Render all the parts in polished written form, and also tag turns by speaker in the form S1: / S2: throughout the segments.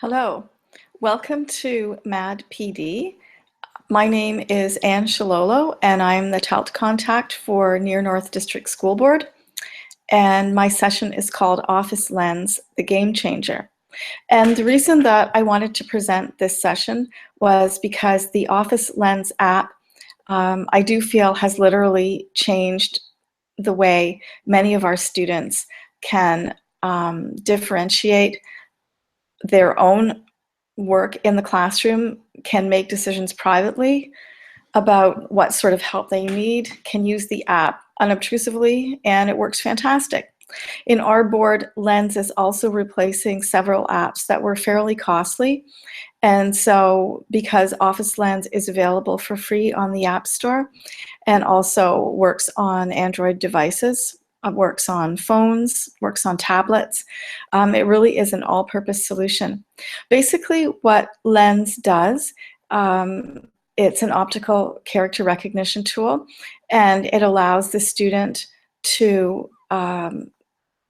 S1: Hello, welcome to MAD PD. My name is Anne Shalolo and I'm the TALT contact for Near North District School Board. And my session is called Office Lens, the Game Changer. And the reason that I wanted to present this session was because the Office Lens app, I do feel has literally changed the way many of our students can differentiate their own work in the classroom, can make decisions privately about what sort of help they need, can use the app unobtrusively, and it works fantastic. In our board, Lens is also replacing several apps that were fairly costly. And so because Office Lens is available for free on the App Store and also works on Android devices, works on phones, works on tablets. It really is an all-purpose solution. Basically, what Lens does, it's an optical character recognition tool, and it allows the student to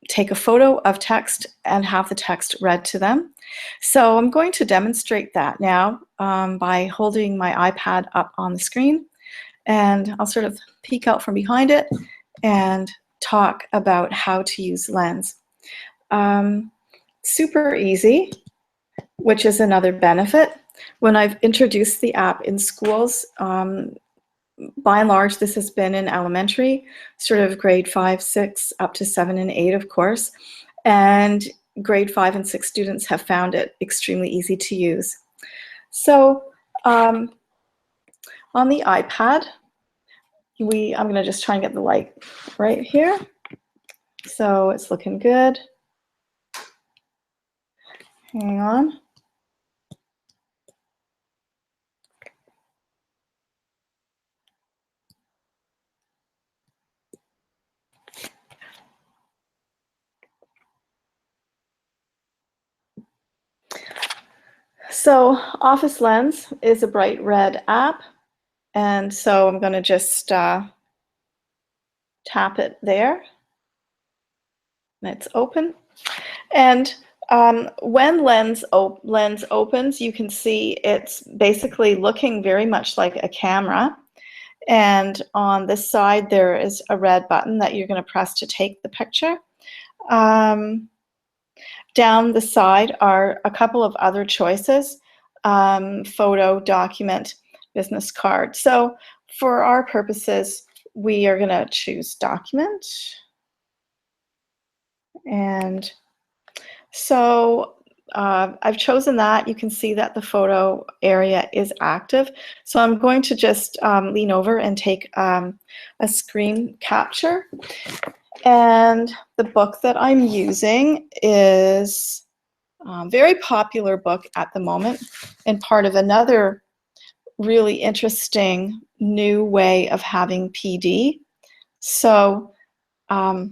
S1: take a photo of text and have the text read to them. So I'm going to demonstrate that now by holding my iPad up on the screen, and I'll sort of peek out from behind it and talk about how to use Lens. Super easy, which is another benefit. When I've introduced the app in schools, by and large, this has been in elementary, sort of grade 5, 6, up to 7 and 8, of course. And grade 5 and 6 students have found it extremely easy to use. So on the iPad, I'm going to just try and get the light right here. So it's looking good. Hang on. So Office Lens is a bright red app. And so I'm going to just tap it there. And it's open. And when Lens opens, you can see it's basically looking very much like a camera. And on this side, there is a red button that you're going to press to take the picture. Down the side are a couple of other choices, photo, document, business card. So for our purposes, we are going to choose document. And so I've chosen that. You can see that the photo area is active. So I'm going to just lean over and take a screen capture. And the book that I'm using is a very popular book at the moment and part of another really interesting new way of having PD. So the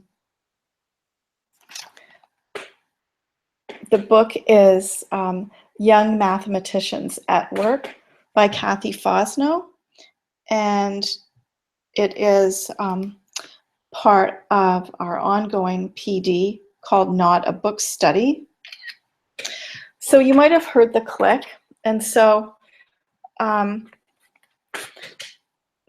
S1: book is Young Mathematicians at Work by Kathy Fosno, and it is part of our ongoing PD called Not a Book Study. So you might have heard the click, and so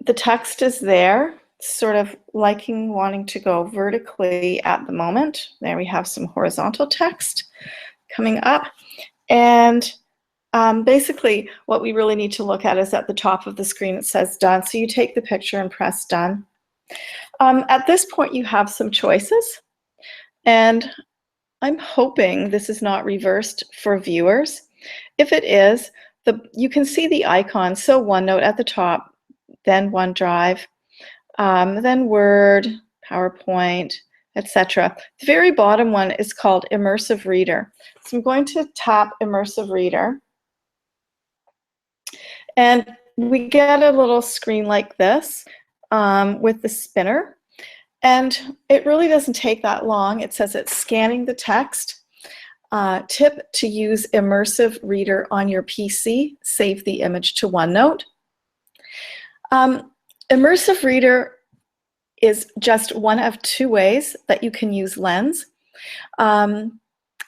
S1: the text is there, sort of wanting to go vertically at the moment. There we have some horizontal text coming up. And basically what we really need to look at is at the top of the screen it says done. So you take the picture and press done. At this point you have some choices, and I'm hoping this is not reversed for viewers. If it is, you can see the icons. So OneNote at the top, then OneDrive, then Word, PowerPoint, etc. The very bottom one is called Immersive Reader. So I'm going to tap Immersive Reader, and we get a little screen like this with the spinner. And it really doesn't take that long. It says it's scanning the text. Tip to use Immersive Reader on your PC. Save the image to OneNote. Immersive Reader is just one of two ways that you can use Lens.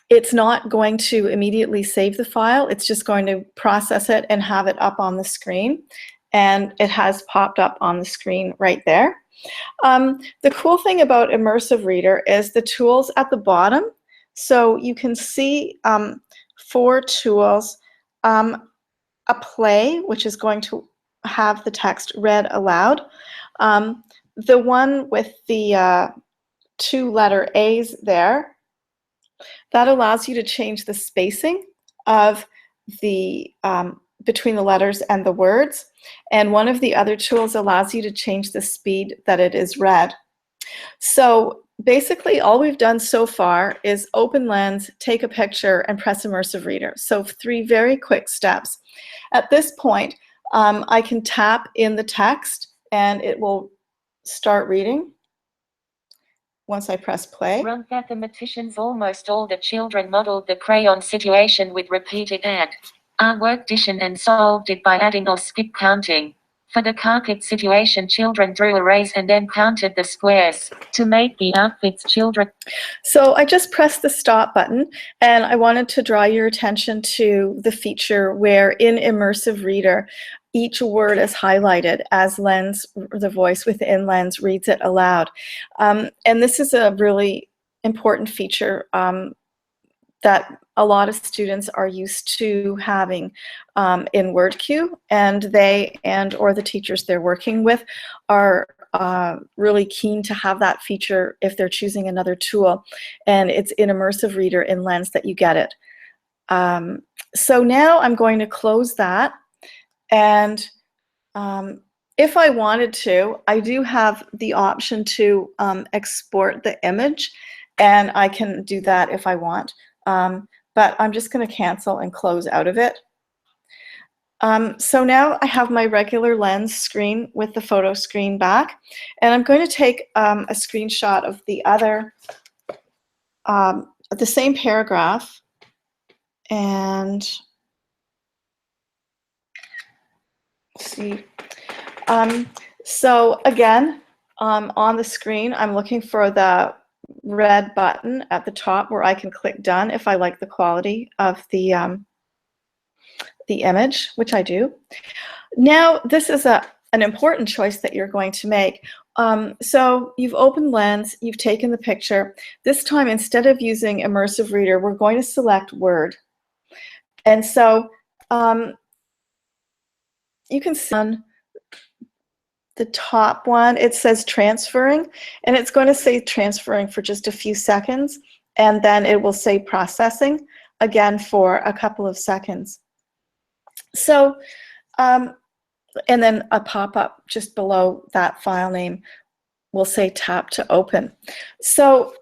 S1: It's not going to immediately save the file. It's just going to process it and have it up on the screen. And it has popped up on the screen right there. The cool thing about Immersive Reader is the tools at the bottom. So you can see 4 tools. A play, which is going to have the text read aloud. The one with the 2 letter A's there, that allows you to change the spacing of the between the letters and the words. And one of the other tools allows you to change the speed that it is read. So basically all we've done so far is open Lens, take a picture, and press Immersive Reader. So 3 very quick steps. At this point, I can tap in the text and it will start reading once I press play.
S2: Mathematicians, almost all the children modeled the crayon situation with repeated add. Our work addition and solved it by adding or skip counting. For the carpet situation, children drew arrays and then counted the squares. To make the outfits, children.
S1: So I just pressed the stop button, and I wanted to draw your attention to the feature where in Immersive Reader, each word is highlighted as Lens, the voice within Lens, reads it aloud. And this is a really important feature that a lot of students are used to having in WordQ, and they or the teachers they're working with are really keen to have that feature if they're choosing another tool. And it's in Immersive Reader in Lens that you get it. So now I'm going to close that, and if I wanted to, I do have the option to export the image, and I can do that if I want. But I'm just going to cancel and close out of it. So now I have my regular Lens screen with the photo screen back, and I'm going to take a screenshot of the other, the same paragraph, and see. So again, on the screen, I'm looking for the red button at the top where I can click done if I like the quality of the image, which I do. Now, this is an important choice that you're going to make. So you've opened Lens, you've taken the picture. This time, instead of using Immersive Reader, we're going to select Word. And so you can see on the top one, it says transferring, and it's going to say transferring for just a few seconds, and then it will say processing again for a couple of seconds. So, and then a pop-up just below that file name will say tap to open. So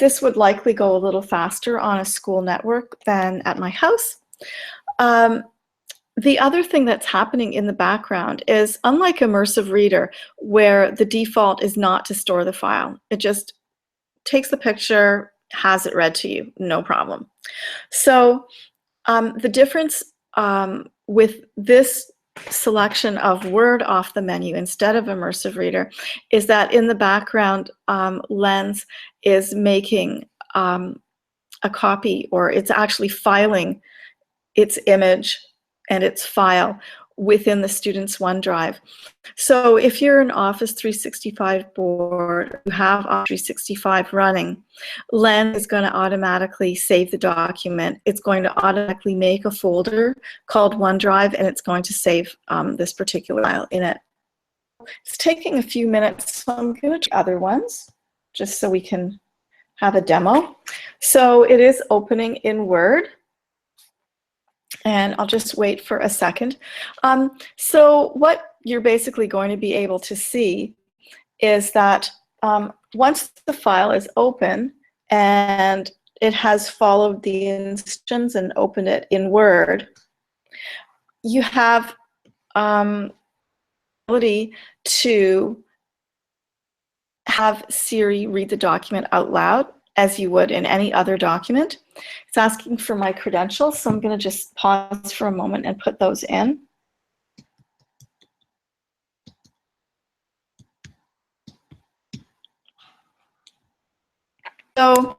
S1: this would likely go a little faster on a school network than at my house. The other thing that's happening in the background is, unlike Immersive Reader, where the default is not to store the file, it just takes the picture, has it read to you, no problem. So the difference with this selection of Word off the menu instead of Immersive Reader is that in the background, Lens is making a copy, or it's actually filing its image and its file within the student's OneDrive. So if you're an Office 365 board, you have Office 365 running, Lens is going to automatically save the document. It's going to automatically make a folder called OneDrive, and it's going to save this particular file in it. It's taking a few minutes, so I'm going to try other ones just so we can have a demo. So it is opening in Word. And I'll just wait for a second. So what you're basically going to be able to see is that once the file is open and it has followed the instructions and opened it in Word, you have ability to have Siri read the document out loud as you would in any other document. It's asking for my credentials, so I'm going to just pause for a moment and put those in. So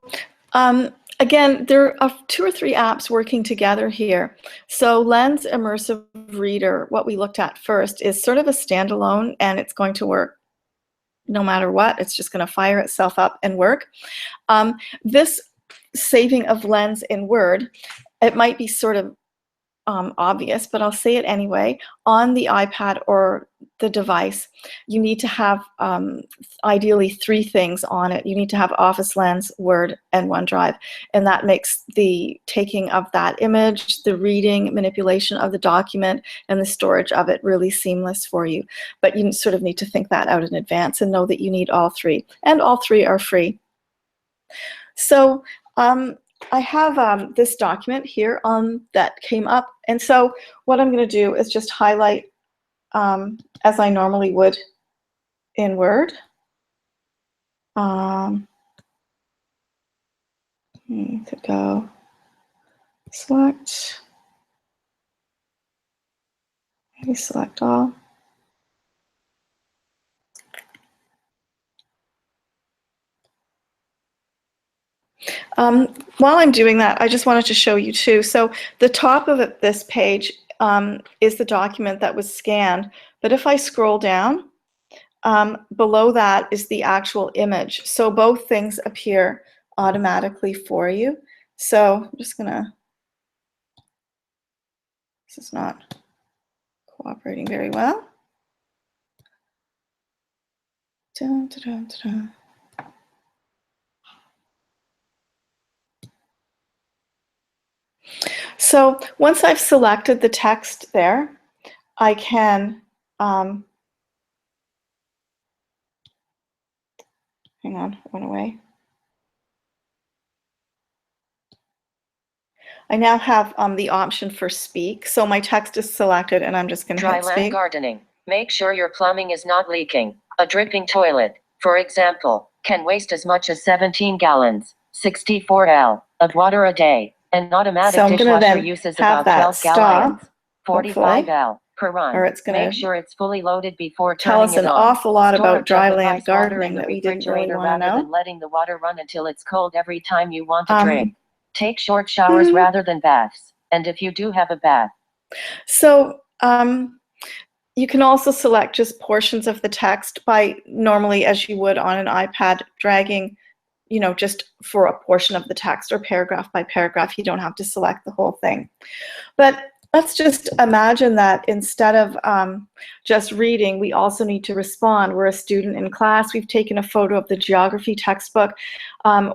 S1: Again, there are 2 or 3 apps working together here. So Lens Immersive Reader, what we looked at first, is sort of a standalone, and it's going to work no matter what. It's just going to fire itself up and work. This saving of Lens in Word, it might be sort of obvious, but I'll say it anyway. On the iPad or the device, you need to have ideally 3 things on it. You need to have Office Lens, Word, and OneDrive, and that makes the taking of that image, the reading, manipulation of the document, and the storage of it really seamless for you. But you sort of need to think that out in advance and know that you need all 3, and all 3 are free. So I have this document here that came up, and so what I'm going to do is just highlight as I normally would in Word. You could go select, maybe select all. While I'm doing that, I just wanted to show you too. So the top of this page is the document that was scanned, but if I scroll down, below that is the actual image. So both things appear automatically for you. So I'm just gonna, this is not cooperating very well. Dun, dun, dun, dun. So once I've selected the text there, I can, hang on, it went away. I now have the option for speak. So my text is selected and I'm just going to hit speak.
S2: Dryland gardening. Make sure your plumbing is not leaking. A dripping toilet, for example, can waste as much as 17 gallons, 64 L, of water a day. An automatic dishwasher uses about 12 gallons, 45 L, per run.
S1: Or it's going
S2: Make sure it's fully loaded before
S1: tell
S2: turning
S1: us an
S2: it on.
S1: awful lot about
S2: Storage of the
S1: dryland
S2: ice water
S1: gardening
S2: in the
S1: that we didn't really
S2: refrigerator
S1: want to
S2: rather
S1: know.
S2: than letting the water run until it's cold every time you want to drink. Take short showers rather than baths. And if you do have a bath.
S1: So you can also select just portions of the text by normally, as you would on an iPad, dragging, you know, just for a portion of the text or paragraph by paragraph. You don't have to select the whole thing. But let's just imagine that instead of just reading, we also need to respond. We're a student in class. We've taken a photo of the geography textbook.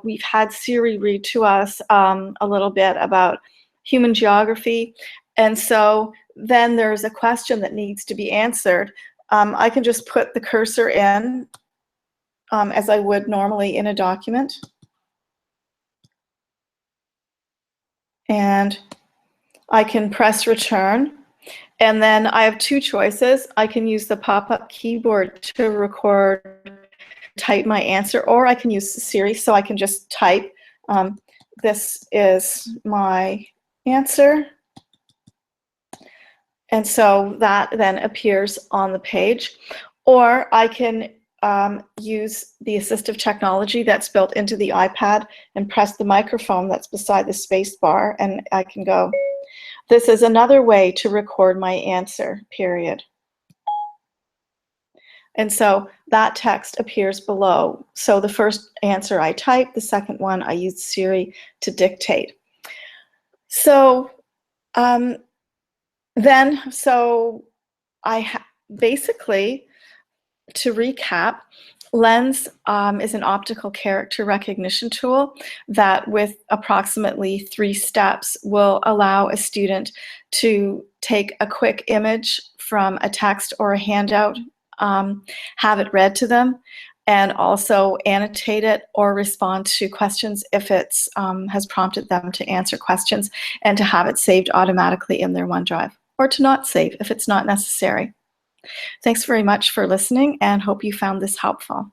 S1: We've had Siri read to us a little bit about human geography. And so then there's a question that needs to be answered. I can just put the cursor in as I would normally in a document. And I can press return. And then I have 2 choices. I can use the pop-up keyboard to record, type my answer, or I can use Siri, so I can just type, this is my answer. And so that then appears on the page. Or I can use the assistive technology that's built into the iPad and press the microphone that's beside the space bar, and I can go, this is another way to record my answer, period. And so that text appears below. So the first answer I type, the second one I use Siri to dictate. So basically, to recap, Lens is an optical character recognition tool that with approximately 3 steps will allow a student to take a quick image from a text or a handout, have it read to them, and also annotate it or respond to questions if it has prompted them to answer questions, and to have it saved automatically in their OneDrive, or to not save if it's not necessary. Thanks very much for listening, and hope you found this helpful.